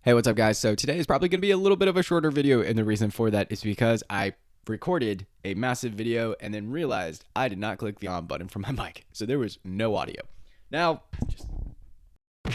Hey, what's up guys? So today is probably going to be a little bit of a shorter video, and the reason for that is because I recorded a massive video and then realized I did not click the on button for my mic. So there was no audio. Now, I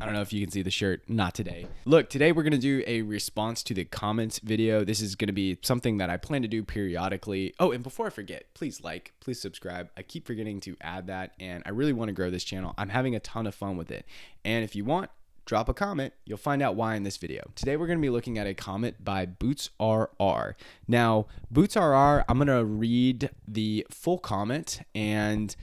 don't know if you can see the shirt, not today. Look, today we're going to do a response to the comments video. This is going to be something that I plan to do periodically. Oh, and before I forget, please like, please subscribe. I keep forgetting to add that, and I really want to grow this channel. I'm having a ton of fun with it. And if you want, drop a comment. You'll find out why in this video. Today we're going to be looking at a comment by Boots RR. Now, Boots RR, I'm going to read the full comment, and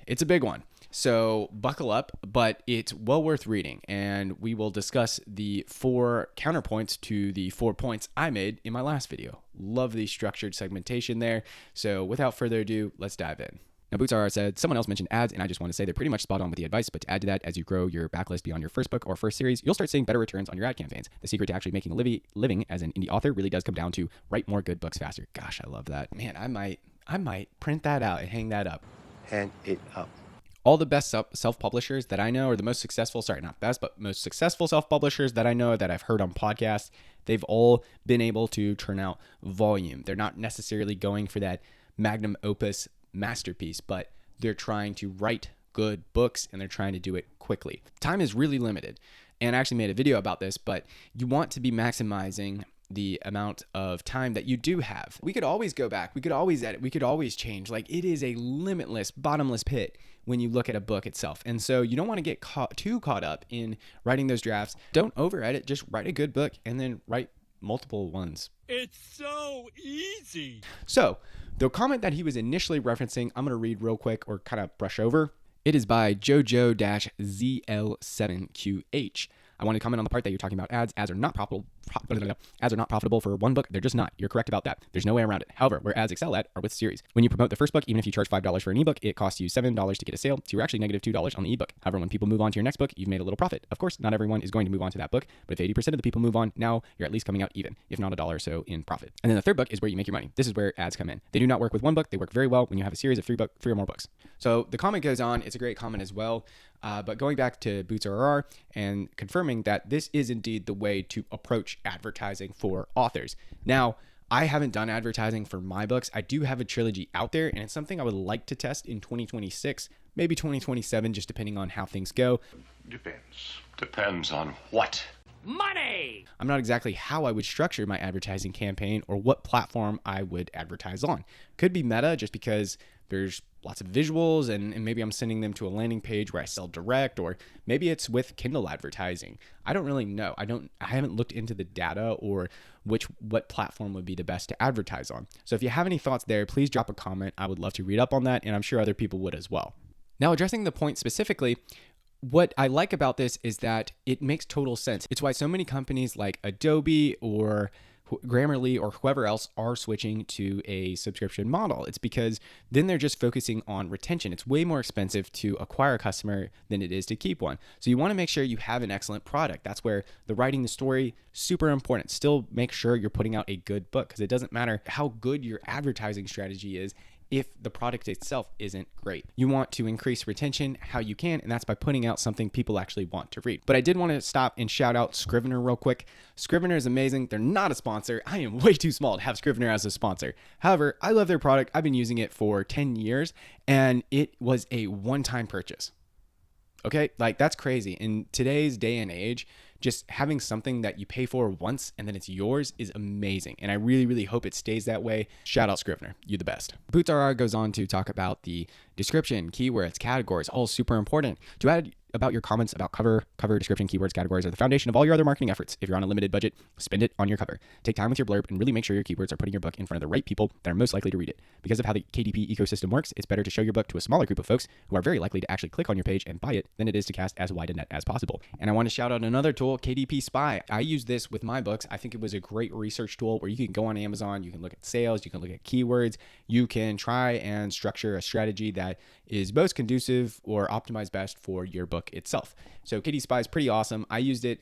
it's a big one. So buckle up, but it's well worth reading, and we will discuss the 4 counterpoints to the 4 points I made in my last video. Love the structured segmentation there. So without further ado, let's dive in. Now, Boots RR said, someone else mentioned ads, and I just want to say they're pretty much spot on with the advice, but to add to that, as you grow your backlist beyond your first book or first series, you'll start seeing better returns on your ad campaigns. The secret to actually making a living as an indie author really does come down to write more good books faster. Gosh, I love that. Man, I might print that out and hang that up. Hang it up. All the best self-publishers that I know, or the most successful, sorry, not best, but most successful self-publishers that I know that I've heard on podcasts, they've all been able to turn out volume. They're not necessarily going for that magnum opus masterpiece, but they're trying to write good books, and they're trying to do it quickly. Time is really limited, and I actually made a video about this, but you want to be maximizing the amount of time that you do have. We could always go back. We could always edit. We could always change. Like, it is a limitless, bottomless pit when you look at a book itself. And so you don't want to get too caught up in writing those drafts. Don't over edit. Just write a good book and then write multiple ones. It's so easy. So the comment that he was initially referencing, I'm going to read real quick or kind of brush over. It is by Jojo-ZL7QH. I want to comment on the part that you're talking about ads. Ads are not profitable. Ads are not profitable for one book. They're just not. You're correct about that. There's no way around it. However, where ads excel at are with series. When you promote the first book, even if you charge $5 for an ebook, it costs you $7 to get a sale. So you're actually negative $2 on the ebook. However, when people move on to your next book, you've made a little profit. Of course, not everyone is going to move on to that book, but if 80% of the people move on, now you're at least coming out even, if not $1 or so in profit. And then the third book is where you make your money. This is where ads come in. They do not work with one book. They work very well when you have a series of three or more books. So the comment goes on. It's a great comment as well. But going back to Boots RR and confirming that this is indeed the way to approach advertising for authors. Now, I haven't done advertising for my books. I do have a trilogy out there, and it's something I would like to test in 2026, maybe 2027, just depending on how things go. Depends. Depends on what? Money! I'm not exactly how I would structure my advertising campaign or what platform I would advertise on. Could be Meta, just because there's lots of visuals, and maybe I'm sending them to a landing page where I sell direct, or maybe it's with Kindle advertising. I don't really know. I haven't looked into the data or what platform would be the best to advertise on. So if you have any thoughts there, please drop a comment. I would love to read up on that, and I'm sure other people would as well. Now, addressing the point specifically, what I like about this is that it makes total sense. It's why so many companies like Adobe or Grammarly or whoever else are switching to a subscription model. It's because then they're just focusing on retention. It's way more expensive to acquire a customer than it is to keep one. So you want to make sure you have an excellent product. That's where the writing the story, super important. Still make sure you're putting out a good book, because it doesn't matter how good your advertising strategy is if the product itself isn't great. You want to increase retention how you can, and that's by putting out something people actually want to read. But I did want to stop and shout out Scrivener real quick. Scrivener is amazing. They're not a sponsor. I am way too small to have Scrivener as a sponsor. However, I love their product. I've been using it for 10 years, and it was a one-time purchase. Okay, like that's crazy. In today's day and age, just having something that you pay for once and then it's yours is amazing. And I really, really hope it stays that way. Shout out Scrivener. You're the best. Boots RR goes on to talk about the description, keywords, categories, all super important. To add about your comments about cover, description, keywords, categories are the foundation of all your other marketing efforts. If you're on a limited budget, spend it on your cover. Take time with your blurb and really make sure your keywords are putting your book in front of the right people that are most likely to read it. Because of how the KDP ecosystem works, it's better to show your book to a smaller group of folks who are very likely to actually click on your page and buy it than it is to cast as wide a net as possible. And I want to shout out another tool, KDP Spy. I use this with my books. I think it was a great research tool where you can go on Amazon, you can look at sales, you can look at keywords, you can try and structure a strategy that is most conducive or optimized best for your book itself. So KDP Spy is pretty awesome. I used it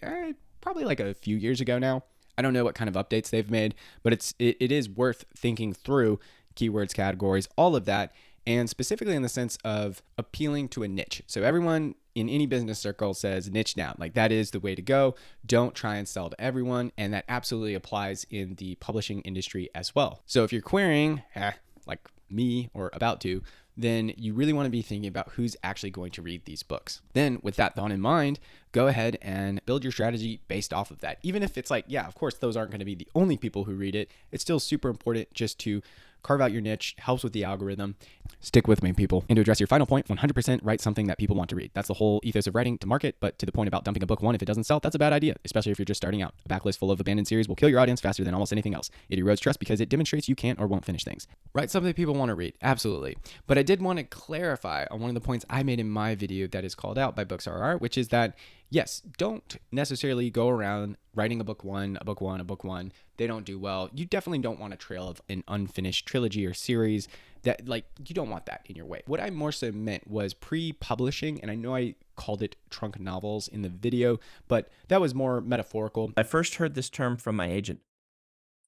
probably like a few years ago now. I don't know what kind of updates they've made, but it is worth thinking through keywords, categories, all of that, and specifically in the sense of appealing to a niche. So everyone in any business circle says niche down. Like that is the way to go. Don't try and sell to everyone. And that absolutely applies in the publishing industry as well. So if you're querying, like me or about to, then you really want to be thinking about who's actually going to read these books. Then with that thought in mind, go ahead and build your strategy based off of that. Even if it's like, yeah, of course, those aren't going to be the only people who read it. It's still super important just to carve out your niche, helps with the algorithm. Stick with me, people. And to address your final point, 100% write something that people want to read. That's the whole ethos of writing, to market. But to the point about dumping a book one, if it doesn't sell, that's a bad idea, especially if you're just starting out. A backlist full of abandoned series will kill your audience faster than almost anything else. It erodes trust because it demonstrates you can't or won't finish things. Write something people want to read, absolutely. But I did want to clarify on one of the points I made in my video that is called out by Books RR, which is that yes, don't necessarily go around writing a book one. They don't do well. You definitely don't want a trail of an unfinished trilogy or series that, like, you don't want that in your way. What I more so meant was pre-publishing, and I know I called it trunk novels in the video, but that was more metaphorical. I first heard this term from my agent.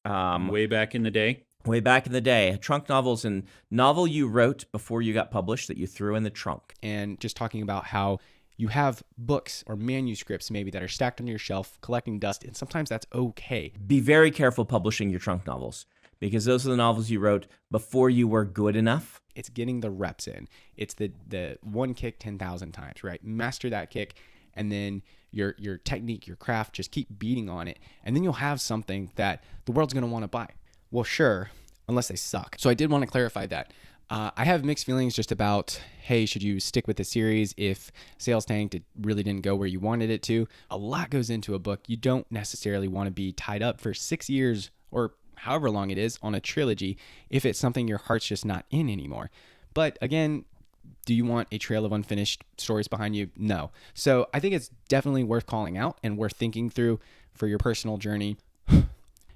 Way back in the day. Way back in the day. Trunk novels, and novel you wrote before you got published that you threw in the trunk. And just talking about how you have books or manuscripts maybe that are stacked on your shelf collecting dust, and sometimes that's okay. Be very careful publishing your trunk novels, because those are the novels you wrote before you were good enough. It's getting the reps in. It's the one kick 10,000 times, right? Master that kick, and then your technique, your craft, just keep beating on it, and then you'll have something that the world's going to want to buy. Well, sure, unless they suck. So I did want to clarify that. I have mixed feelings just about, hey, should you stick with the series if sales tanked, it really didn't go where you wanted it to? A lot goes into a book. You don't necessarily want to be tied up for 6 years or however long it is on a trilogy if it's something your heart's just not in anymore. But again, do you want a trail of unfinished stories behind you? No. So I think it's definitely worth calling out and worth thinking through for your personal journey.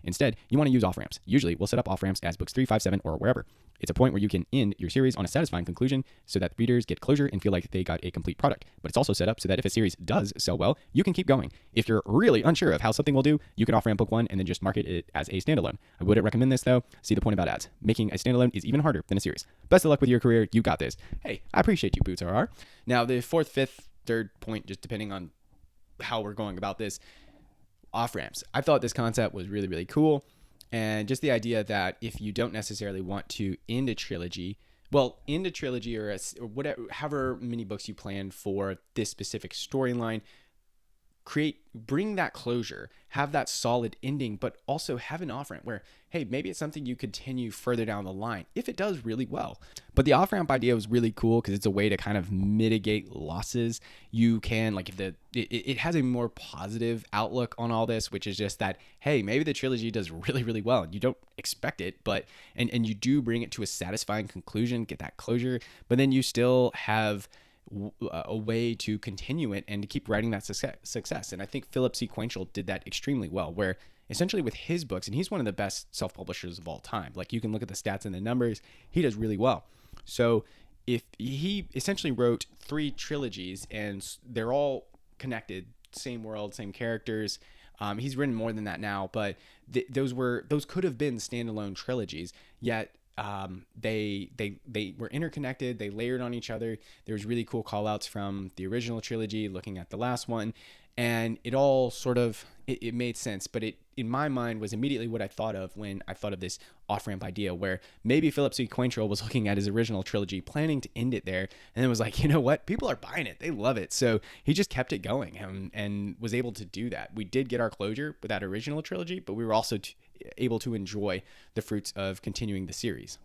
Instead, you want to use off-ramps. Usually, we'll set up off-ramps as books 3, 5, 7, or wherever. It's a point where you can end your series on a satisfying conclusion so that readers get closure and feel like they got a complete product. But it's also set up so that if a series does sell well, you can keep going. If you're really unsure of how something will do, you can off-ramp book one and then just market it as a standalone. I wouldn't recommend this, though. See the point about ads. Making a standalone is even harder than a series. Best of luck with your career. You got this. Hey, I appreciate you, Boots RR. Now, the fourth, fifth, third point, just depending on how we're going about this, off-ramps. I thought this concept was really, really cool. And just the idea that if you don't necessarily want to end a trilogy, or whatever, however many books you plan for this specific storyline, bring that closure, have that solid ending, but also have an off-ramp where, hey, maybe it's something you continue further down the line if it does really well. But the off-ramp idea was really cool because it's a way to kind of mitigate losses. You can, like, if it has a more positive outlook on all this, which is just that, hey, maybe the trilogy does really, really well and you don't expect it, but and you do bring it to a satisfying conclusion, get that closure, but then you still have a way to continue it and to keep writing that success. And I think Philip Sequential did that extremely well, where essentially with his books, and he's one of the best self-publishers of all time. Like, you can look at the stats and the numbers, he does really well. So if he essentially wrote 3 trilogies and they're all connected, same world, same characters. He's written more than that now, but those could have been standalone trilogies, yet they were interconnected. They layered on each other. There was really cool call outs from the original trilogy, looking at the last one, and it all sort of, it made sense, but it, in my mind, was immediately what I thought of when I thought of this off-ramp idea, where maybe Philip Sequential was looking at his original trilogy, planning to end it there, and then was like, you know what? People are buying it. They love it. So he just kept it going and was able to do that. We did get our closure with that original trilogy, but we were also able to enjoy the fruits of continuing the series.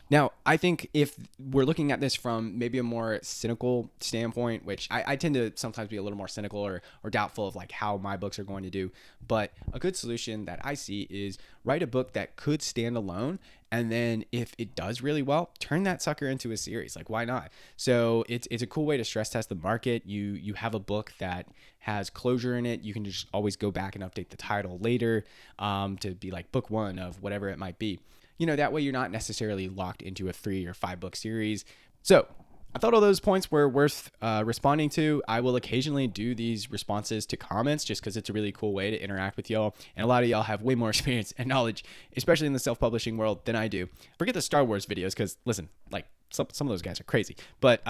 Now, I think if we're looking at this from maybe a more cynical standpoint, which I tend to sometimes be a little more cynical or doubtful of, like, how my books are going to do, but a good solution that I see is write a book that could stand alone, and then if it does really well, turn that sucker into a series. Like, why not? So it's a cool way to stress test the market. You have a book that has closure in it. You can just always go back and update the title later to be like book 1 of whatever it might be. You know, that way you're not necessarily locked into a 3 or 5 book series. So I thought all those points were worth responding to. I will occasionally do these responses to comments just because it's a really cool way to interact with y'all. And a lot of y'all have way more experience and knowledge, especially in the self-publishing world, than I do. Forget the Star Wars videos because, listen, like, some of those guys are crazy. But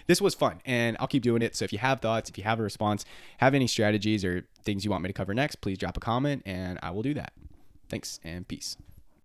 this was fun, and I'll keep doing it. So if you have thoughts, if you have a response, have any strategies or things you want me to cover next, please drop a comment and I will do that. Thanks and peace.